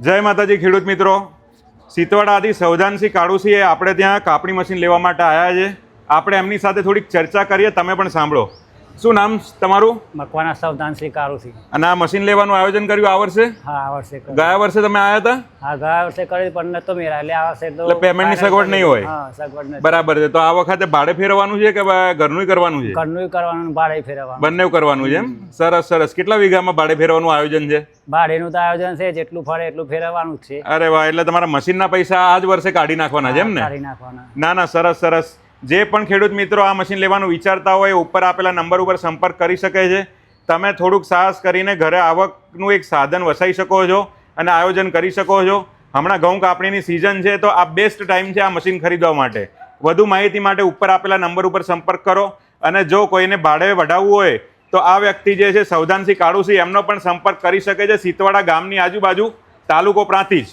જય માતાજી ખેડૂત મિત્રો, સીતવાડાથી સૌધાનસિંહ કાળુસિંહ આપણે ત્યાં કાપણી મશીન લેવા માટે આવ્યા છે. આપણે એમની સાથે થોડીક ચર્ચા કરીએ, તમે પણ સાંભળો. શું નામ તમારું? મકવાના સૌધાનસિંહ કાળુસિંહ. અને આ મશીન લેવાનું આયોજન કર્યું આ વર્ષે? હા, આ વર્ષે કર્યું. ગયા વર્ષે તમે આવ્યા હતા? હા, ગયા વર્ષે કર્યું પણ નતો મેળા, એટલે આ વર્ષે તો એટલે પેમેન્ટની સગવડ નહીં હોય. હા, સગવડ નથી. બરાબર છે. તો આ વખતે ભાડે ફેરવવાનું છે કે ઘરનું કરવાનું છે? ઘરનું કરવાનું, ભાડે ફેરવવાનું. બંને કરવાનું છે એમ? સરસ સરસ. કેટલા વીઘામાં ભાડે ફેરવાનું આયોજન છે? ભાડેનું તો આયોજન છે, જેટલું ફળે એટલું ફેરવવાનું જ છે. અરે વાહ, એટલે તમારા મશીનના પૈસા આ જ વર્ષે કાઢી નાખવાના છે એમ ને? કાઢી નાખવાના. ના ના, સરસ સરસ. જે પણ ખેડૂત મિત્રો આ મશીન લેવાનું વિચારતા હોય, ઉપર આપેલા નંબર ઉપર સંપર્ક કરી શકે છે. તમે થોડુંક સાહસ કરીને ઘરે આવકનું એક સાધન વસાઈ શકો છો અને આયોજન કરી શકો છો. હમણાં ઘઉં કાપણીની સિઝન છે, તો આ બેસ્ટ ટાઈમ છે આ મશીન ખરીદવા માટે. વધુ માહિતી માટે ઉપર આપેલા નંબર ઉપર સંપર્ક કરો. અને જો કોઈને ભાડે વઢાવવું હોય તો આ વ્યક્તિ જે છે સૌધાનસિંહ કાળુસિંહ, એમનો પણ સંપર્ક કરી શકે છે. સીતવાડા ગામની આજુબાજુ, તાલુકો પ્રાંતિજ.